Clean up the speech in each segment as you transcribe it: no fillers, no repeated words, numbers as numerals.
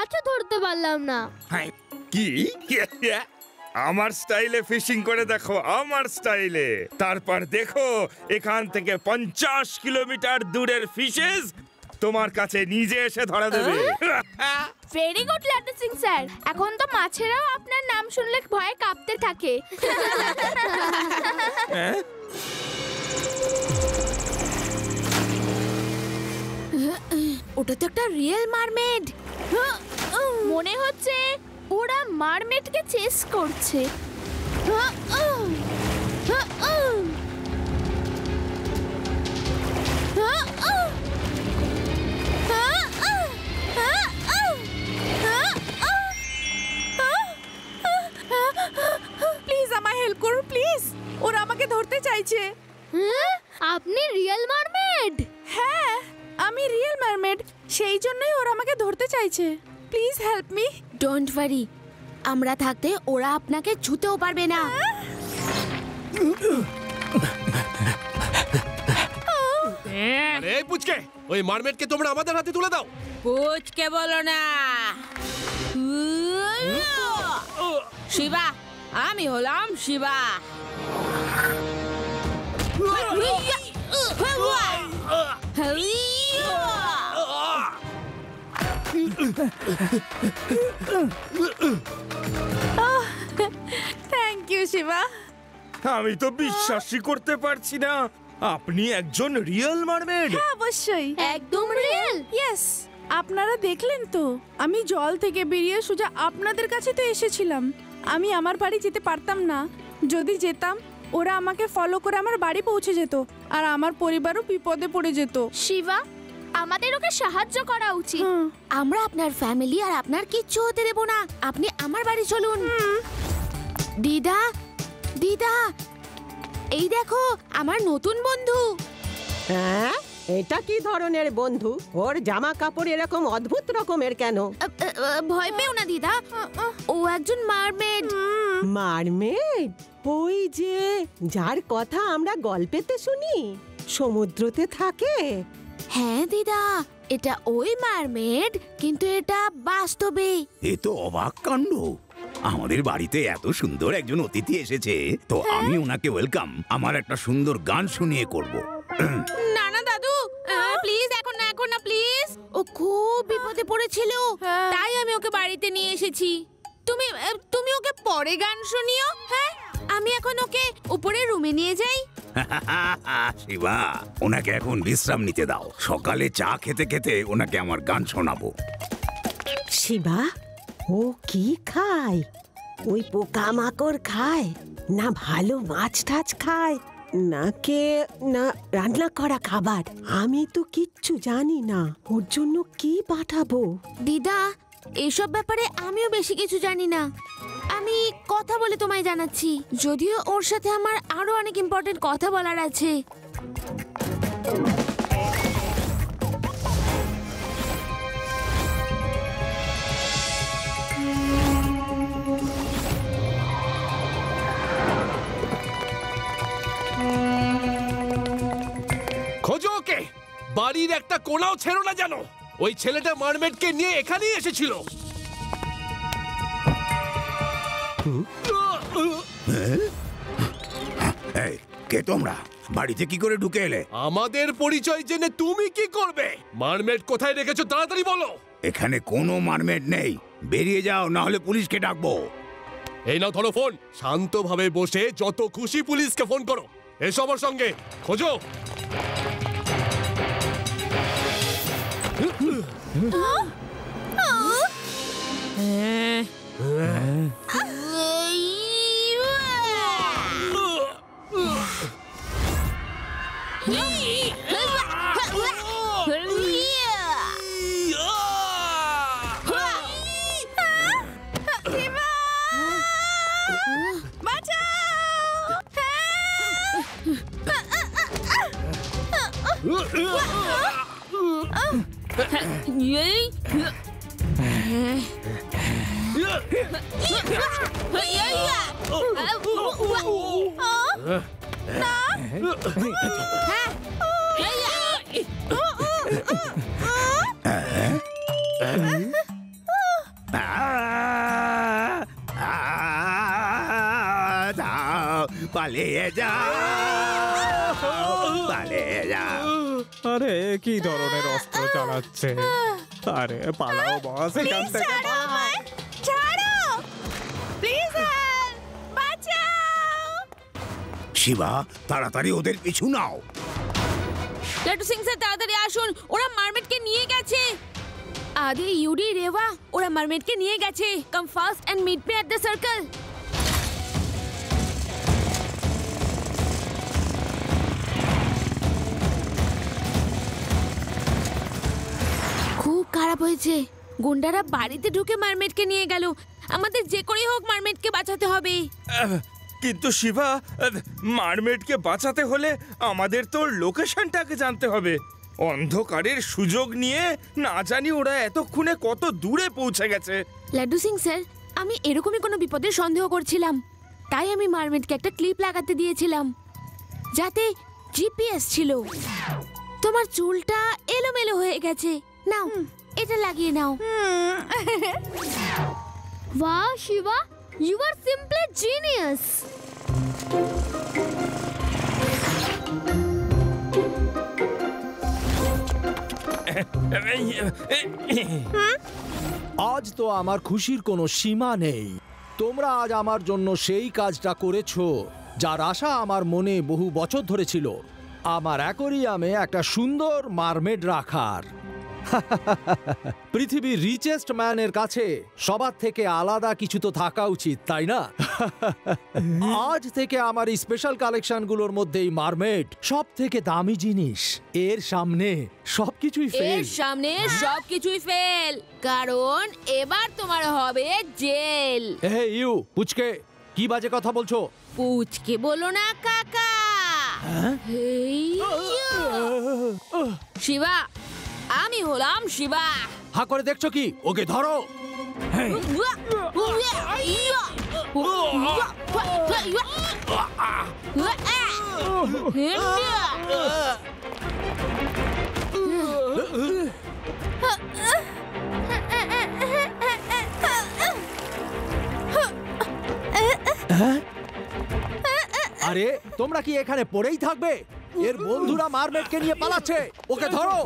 মাছও ধরতে পারলাম না। কি? আমার স্টাইলে ফিশিং করে দেখো, আমার স্টাইলে। তারপর দেখো এখান থেকে 50 কিলোমিটার দূরের ফিশেস তোমার কাছে নিজে এসে ধরা দেবে। ভেরি গুড লাটু সিং স্যার। এখন তো মাছেরাও আপনার নাম শুনলে ভয়ে কাঁপতে থাকে। ওটা তো একটা রিয়েল মারমেড। মনে হচ্ছে ওরা মারমেডকে চেস করছে। প্লিজ আমায় হেল্প করুন প্লিজ, ওরা আমাকে ধরতে চাইছে। আপনি রিয়েল মারমেড? হ্যাঁ, আমি রিয়েল মারমেড, সেই জন্যই ওরা আমাকে ধরতে চাইছে। Please help me. Don't worry, আমরা থাকতে ওরা আপনাকে ছুঁতেও পারবে না। আরে পুচকে, ওই মারমেডকে তোমরা আমাদের হাতে তুলে দাও। পুচকে বলো না শিবা, আমি হলাম শিবা। Thank you Shiba. আমি তো বিশ্বাসই করতে পারছি না, আপনি একজন রিয়েল মারমেড। হ্যাঁ অবশ্যই, একদম রিয়েল। ইয়েস। আপনারা দেখলেন তো, আমি জল থেকে বেরিয়ে সোজা আপনাদের কাছে তো এসেছিলাম। আমি আমার বাড়ি যেতে পারতাম না। যদি যেতাম ওরা আমাকে ফলো করে আমার বাড়ি পৌঁছে যেত, আর আমার পরিবারও বিপদে পড়ে যেত। শিবা, আমাদের ওকে সাহায্য করা উচিত। আমরা আপনার ফ্যামিলি আর আপনার কিচ্ছু হতে দেব না। আপনি আমার বাড়ি চলুন। দিদা, দিদা, এই দেখো আমার নতুন বন্ধু। হ্যাঁ, এটা কি ধরনের বন্ধু? ওর জামা কাপড় এরকম অদ্ভুত রকমের কেন? ভয় পেও না দিদা, ও একজন মারমেড। মারমেড? ওই যে যার কথা আমরা গল্পেতে শুনি, সমুদ্রতে থাকে। হ্যাঁ দিদা, এটা ওই মারমেড, কিন্তু এটা বাস্তবে। এ তো অবাক কাণ্ড। আমাদের বাড়িতে এত সুন্দর একজন অতিথি এসেছে, তো আমি ওনাকে ওয়েলকাম আমার একটা সুন্দর গান শুনিয়ে করব। না না দাদু, প্লিজ এখন না, এখন না প্লিজ। ও খুব বিপদে পড়েছিল, তাই আমি ওকে বাড়িতে নিয়ে এসেছি। তুমি ওকে পরে গান শুনিও। হ্যাঁ, আমি এখন ওকে উপরে রুমে নিয়ে যাই। শিবা, ওনাকে এখন বিশ্রাম নিতে দাও। সকালে চা খেতে খেতে ওনাকে আমার গান শোনাবো। শিবা, ও কি খায়? ওই পোকামাকড় খায় না ভালো মাছ টাছ খায়, না রান্না করা খাবার? আমি তো কিচ্ছু জানি না, ওর জন্য কি পাঠাবো? দিদা, এসব ব্যাপারে আমিও বেশি কিছু জানি না। আমি কথা বলে তোমায় জানাচ্ছি, যদিও ওর সাথে আমার আরো অনেক ইম্পর্টেন্ট কথা বলার আছে। খোঁজো ওকে, বাড়ির একটা কোনাও ছেড়ো না জানো। ওই ছেলেটা মারমেডকে নিয়ে এখানেই এসেছিল। এই, কে তোমরা? বাড়িতে কি করে ঢুকে এলে? আমাদের পরিচয় জেনে তুমি কি করবে? মারমেড কোথায় রেখেছো তাড়াতাড়ি বলো। এখানে কোনো মারমেড নেই, বেরিয়ে যাও, না হলে পুলিশকে ডাকবো। এই নাও ধরো ফোন, শান্তভাবে বসে যত খুশি পুলিশকে ফোন করো। এসো আমার সঙ্গে, খোঁজো। পালিয়ে যাও, পালিয়ে যাও। আরে কি ধরনের অস্ত্র চালাচ্ছে? আরে পালাও বস এখান থেকে। ছাড়ো প্লিজ, বাঁচাও। শিবা, তাড়াতাড়ি ওদের পিছু নাও। লাড্ডু সিং স্যার তাড়াতাড়ি আসুন, ওরা মারমেডকে নিয়ে গেছে। আদি, ইউডি, রেওয়া, ওরা মারমেডকে নিয়ে গেছে। Come fast and meet me at the circle. খুব খারাপ হয়েছে, গুন্ডারা বাড়িতে ঢুকে মারমেডকে নিয়ে গেল। আমাদের যে করেই হোক মারমেডকে বাঁচাতে হবে। কিন্তু শিবা, মারমেডকে বাঁচাতে হলে আমাদের তো লোকেশনটাকে জানতে হবে। অন্ধকারের সুযোগ নিয়ে না জানি ওরা এতক্ষণে কত দূরে পৌঁছে গেছে। লাড্ডু সিং স্যার, আমি এরকমই কোনো বিপদের সন্দেহ করছিলাম, তাই আমি মারমেডকে একটা ক্লিপ লাগাতে দিয়েছিলাম যাতে জিপিএস ছিল। তোমার চুলটা এলোমেলো হয়ে গেছে, নাও এটা লাগিয়ে নাও। Wow, Shiva, you are simply genius. আজ তো আমার খুশির কোনো সীমা নেই। তোমরা আজ আমার জন্য সেই কাজটা করেছো যার আশা আমার মনে বহু বছর ধরে ছিল, আমার অ্যাকোরিয়ামে একটা সুন্দর মারমেড রাখার। পৃথিবীর রিচেস্ট ম্যানের কাছে সবার থেকে আলাদা কিছু তো থাকা উচিত, তাই না? আজ থেকে আমার এই স্পেশাল কালেকশনগুলোর মধ্যেই মারমেড সব থেকে দামি জিনিস। এর সামনে সবকিছুই এর ফেল। সামনে সবকিছুই ফেল, কারণ এবার তোমার হবে জেল। হে ইউ পুচকে, কি বাজে কথা বলছো? পুচকে বলো না কাকা। শিবা, আমি হলাম শিবা। হা করে দেখছো কি? ওকে ধরো। আরে তোমরা কি এখানে পড়েই থাকবে? এর বন্ধুরা মারমেডকে নিয়ে পালাচ্ছে, ওকে ধরো।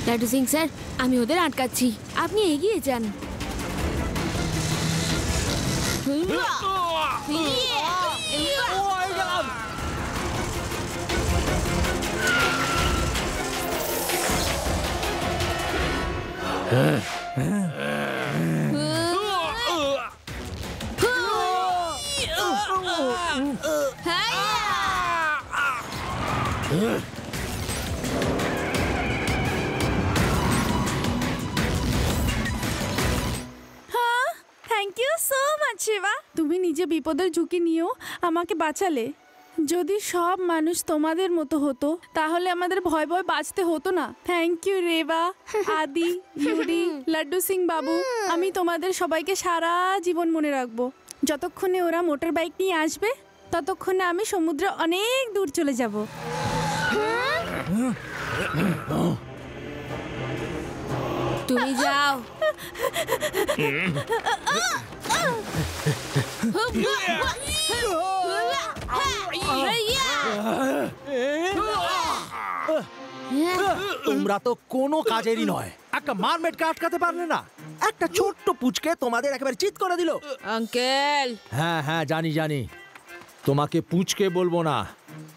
লাড্ডু সিং স্যার, আমি ওদের আটকাচ্ছি, আপনি এগিয়ে যান। Thank you so much Shiva, তুমি নিজে বিপদের ঝুঁকি নিয়েও আমাকে বাঁচালে। যদি সব মানুষ তোমাদের মতো হতো তাহলে আমাদের ভয় ভয় বাঁচতে হতো না। থ্যাংক ইউ রেবা, আদি, ইউডি, লাড্ডু সিং বাবু। আমি তোমাদের সবাইকে সারা জীবন মনে রাখবো। যতক্ষণে ওরা মোটর বাইক নিয়ে আসবে ততক্ষণে আমি সমুদ্রে অনেক দূর চলে যাব। তুমি যাও। তোমরা তো কোনো কাজেরই নয়, একটা মারমেডকে আটকাতে পারলে না। একটা ছোট্ট পুচকে তোমাদের একেবারে চিৎ করে দিল। আঙ্কেল, হ্যাঁ হ্যাঁ জানি জানি, তোমাকে পুচকে বলবো না,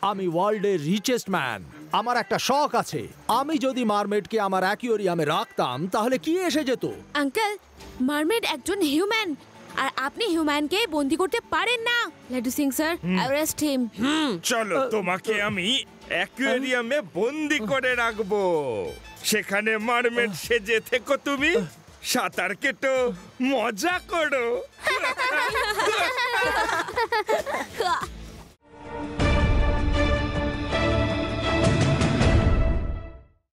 আমি ওয়ার্ল্ডের রিচেস্ট ম্যান। আমার একটা শখ আছে, আমি যদি মারমেডকে আমার অ্যাকুয়ারিয়ামে রাখতাম তাহলে কি এসে যেত? আঙ্কেল, মারমেড একজন হিউম্যান, আর আপনি হিউম্যানকে বন্দি করতে পারেন না। Laddu Singh sir, arrest him. চলো, তোমাকে আমি অ্যাকুয়ারিয়ামে বন্দি করে রাখবো। সেখানে মারমেড সেজে থেকো তুমি, সাঁতার কেটো, মজা করো।